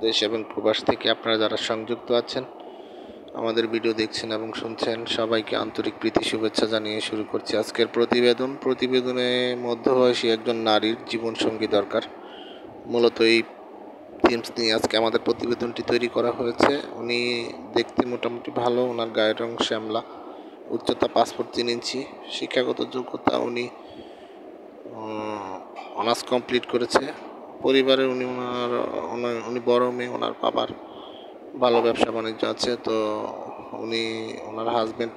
দেশ এবং প্রবাস থেকে আপনারা যারা সংযুক্ত আছেন, আমাদের ভিডিও দেখছেন এবং শুনছেন, সবাইকে আন্তরিক প্রীতি শুভেচ্ছা জানিয়ে শুরু করছি আজকের প্রতিবেদনে মধ্যবয়সী একজন নারীর জীবনসঙ্গী দরকার। মূলত এই থিমস নিয়ে আজকে আমাদের প্রতিবেদনটি তৈরি করা হয়েছে। উনি দেখতে মোটামুটি ভালো, ওনার গায়ের রং শ্যামলা, উচ্চতা 5 ফুট 3 ইঞ্চি, শিক্ষাগত যোগ্যতা উনি অনার্স কমপ্লিট করেছে। পরিবারে উনি বড় মেয়ে, ওনার বাবার ভালো ব্যবসা বাণিজ্য আছে। তো ওনার হাজব্যান্ড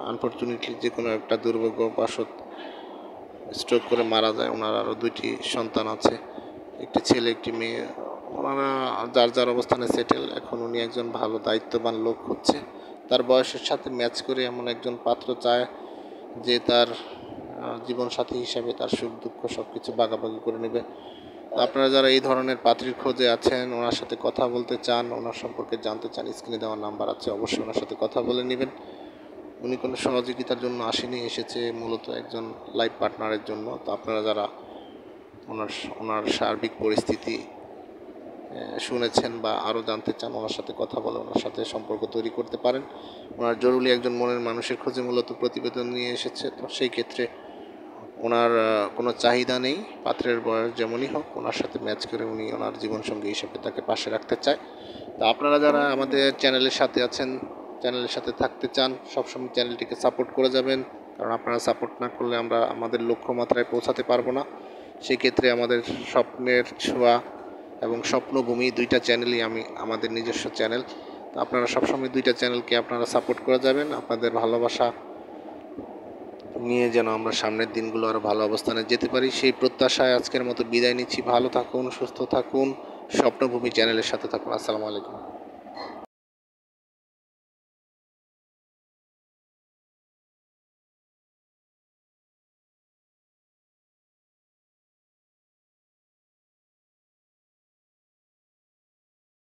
আনফর্চুনেটলি যে কোনো একটা দুর্ভাগ্যবশত স্ট্রোক করে মারা যায়। ওনার আরও 2টি সন্তান আছে, একটি ছেলে একটি মেয়ে। ওনারা যার অবস্থানে সেটেল। এখন উনি একজন ভালো দায়িত্ববান লোক হচ্ছে, তার বয়সের সাথে ম্যাচ করে এমন একজন পাত্র চায় যে তার জীবনসাথী হিসাবে তার সুখ দুঃখ সব কিছু ভাগাভাগি করে নেবে। আপনারা যারা এই ধরনের পাত্রীর খোঁজে আছেন, ওনার সাথে কথা বলতে চান, ওনার সম্পর্কে জানতে চান, স্ক্রিনে দেওয়া নাম্বার আছে, অবশ্যই ওনার সাথে কথা বলে নেবেন। উনি কোনো সহযোগিতার জন্য আসেনি, এসেছে মূলত একজন লাইফ পার্টনারের জন্য। তো আপনারা যারা ওনার সার্বিক পরিস্থিতি শুনেছেন বা আরও জানতে চান, ওনার সাথে কথা বলে ওনার সাথে সম্পর্ক তৈরি করতে পারেন। ওনার জরুরি একজন মনের মানুষের খোঁজে মূলত প্রতিবেদন নিয়ে এসেছে। তো সেই ক্ষেত্রে ওনার কোনো চাহিদা নেই, পাত্রের বয়স যেমনই হোক ওনার সাথে ম্যাচ করে উনি ওনার জীবনসঙ্গী হিসেবে তাকে পাশে রাখতে চায়। তো আপনারা যারা আমাদের চ্যানেলের সাথে আছেন, চ্যানেলের সাথে থাকতে চান, সবসময় চ্যানেলটিকে সাপোর্ট করে যাবেন, কারণ আপনারা সাপোর্ট না করলে আমরা আমাদের লক্ষ্যমাত্রায় পৌঁছাতে পারবো না। সেক্ষেত্রে আমাদের স্বপ্নের ছোঁয়া এবং স্বপ্নভূমি 2টা চ্যানেলই আমাদের নিজস্ব চ্যানেল। তো আপনারা সবসময় 2টা চ্যানেলকে আপনারা সাপোর্ট করে যাবেন। আপনাদের ভালোবাসা নিয়ে যেন আমরা সামনের দিনগুলো আরও ভালো অবস্থানে যেতে পারি, সেই প্রত্যাশায় আজকের মতো বিদায় নিচ্ছি। ভালো থাকুন, সুস্থ থাকুন, স্বপ্নভূমি চ্যানেলের সাথে থাকুন। আসসালামু আলাইকুম।